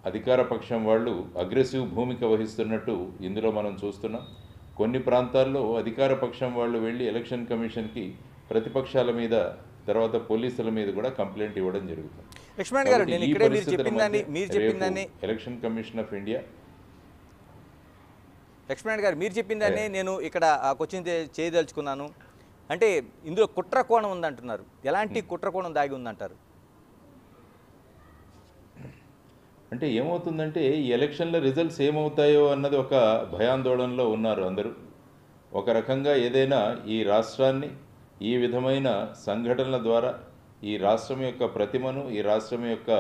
అధికార పక్షం వాళ్ళు అగ్రెసివ్ భూమిక వహిస్తున్నట్టు ఇందులో మనం చూస్తున్నాం. కొన్ని ప్రాంతాల్లో అధికార పక్షం వాళ్ళు వెళ్ళి ఎలక్షన్ కమిషన్కి ప్రతిపక్షాల మీద తర్వాత పోలీసుల మీద కూడా కంప్లైంట్ ఇవ్వడం జరుగుతుంది. లక్ష్మణ్ గారు, నేను ఇక్కడే మీరు చెప్పిందని election commission of India Lakshman గారు మీరు చెప్పిందాన్ని నేను ఇక్కడ క్వశ్చన్ చేయదలుచుకున్నాను. అంటే ఇందులో కుట్ర కోణం ఉందంటున్నారు. ఎలాంటి కుట్ర కోణం దాగి ఉందంటారు? అంటే ఏమవుతుందంటే ఈ ఎలక్షన్ల రిజల్ట్స్ ఏమవుతాయో అన్నది ఒక భయాందోళనలో ఉన్నారు అందరూ. ఒక రకంగా ఏదైనా ఈ రాష్ట్రాన్ని ఈ విధమైన సంఘటనల ద్వారా ఈ రాష్ట్రం యొక్క ప్రతిమను, ఈ రాష్ట్రం యొక్క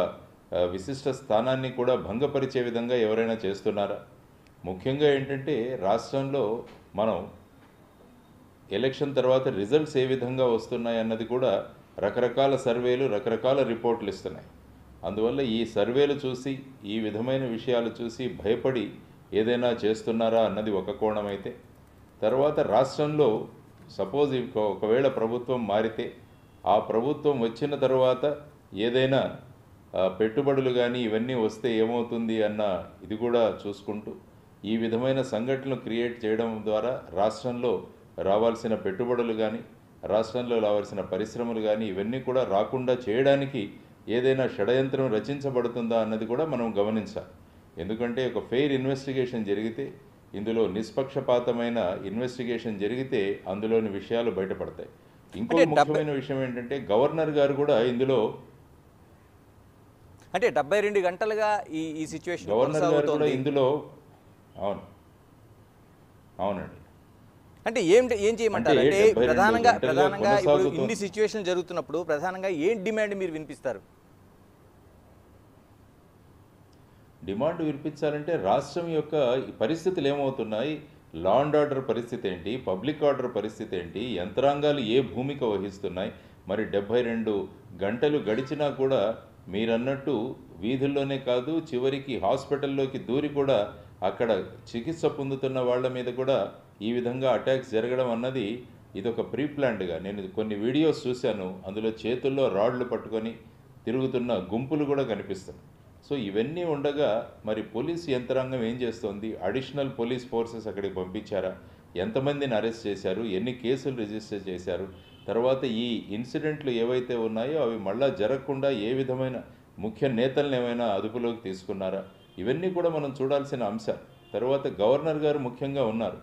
విశిష్ట స్థానాన్ని కూడా భంగపరిచే విధంగా ఎవరైనా చేస్తున్నారా? ముఖ్యంగా ఏంటంటే రాష్ట్రంలో మనం ఎలక్షన్ తర్వాత రిజల్ట్స్ ఏ విధంగా వస్తున్నాయి అన్నది కూడా రకరకాల సర్వేలు, రకరకాల రిపోర్ట్లు ఇస్తున్నాయి. అందువల్ల ఈ సర్వేలు చూసి, ఈ విధమైన విషయాలు చూసి భయపడి ఏదైనా చేస్తున్నారా అన్నది ఒక కోణం అయితే, తర్వాత రాష్ట్రంలో సపోజ్ ఒకవేళ ప్రభుత్వం మారితే ఆ ప్రభుత్వం వచ్చిన తర్వాత ఏదైనా పెట్టుబడులు కానీ ఇవన్నీ వస్తే ఏమవుతుంది అన్న ఇది కూడా చూసుకుంటూ ఈ విధమైన సంఘటనలు క్రియేట్ చేయడం ద్వారా రాష్ట్రంలో రావాల్సిన పెట్టుబడులు కానీ, రాష్ట్రంలో రావాల్సిన పరిశ్రమలు కానీ ఇవన్నీ కూడా రాకుండా చేయడానికి ఏదైనా షడయంత్రం రచించబడుతుందా అన్నది కూడా మనం గమనించాలి. ఎందుకంటే ఒక ఫెయిర్ ఇన్వెస్టిగేషన్ జరిగితే, ఇందులో నిష్పక్షపాతమైన ఇన్వెస్టిగేషన్ జరిగితే అందులోని విషయాలు బయటపడతాయి. ఇంకో ముఖ్యమైన విషయం ఏంటంటే గవర్నర్ గారు కూడా ఇందులో అంటే 72 గంటలుగా ఈ సిచ్యువేషన్ గవర్నర్ గారు కూడా ఇందులో అవునండి. అంటే ఏం చేయమంటారు? అంటే ప్రధానంగా ఇప్పుడు ఇన్ని సిచ్యువేషన్ జరుగుతున్నప్పుడు ప్రధానంగా ఏం డిమాండ్ మీరు వినిపిస్తారు? డిమాండ్ వినిపించాలంటే రాష్ట్రం యొక్క పరిస్థితులు ఏమవుతున్నాయి, లా అండ్ ఆర్డర్ పరిస్థితి ఏంటి, పబ్లిక్ ఆర్డర్ పరిస్థితి ఏంటి, యంత్రాంగాలు ఏ భూమిక వహిస్తున్నాయి. మరి 72 గంటలు గడిచినా కూడా మీరన్నట్టు వీధుల్లోనే కాదు, చివరికి హాస్పిటల్లోకి దూరి కూడా అక్కడ చికిత్స పొందుతున్న వాళ్ళ మీద కూడా ఈ విధంగా అటాక్స్ జరగడం అన్నది ఇదొక ప్రీ ప్లాన్డ్గా. నేను కొన్ని వీడియోస్ చూశాను, అందులో చేతుల్లో రాడ్లు పట్టుకొని తిరుగుతున్న గుంపులు కూడా కనిపిస్తున్నాయి. సో ఇవన్నీ ఉండగా మరి పోలీస్ యంత్రాంగం ఏం చేస్తోంది? అడిషనల్ పోలీస్ ఫోర్సెస్ అక్కడికి పంపించారా? ఎంతమందిని అరెస్ట్ చేశారు? ఎన్ని కేసులు రిజిస్టర్ చేశారు? తర్వాత ఈ ఇన్సిడెంట్లు ఏవైతే ఉన్నాయో అవి మళ్ళా జరగకుండా ఏ విధమైన ముఖ్య నేతలను ఏమైనా అదుపులోకి తీసుకున్నారా? ఇవన్నీ కూడా మనం చూడాల్సిన అంశాలు. తర్వాత గవర్నర్ గారు ముఖ్యంగా ఉన్నారు.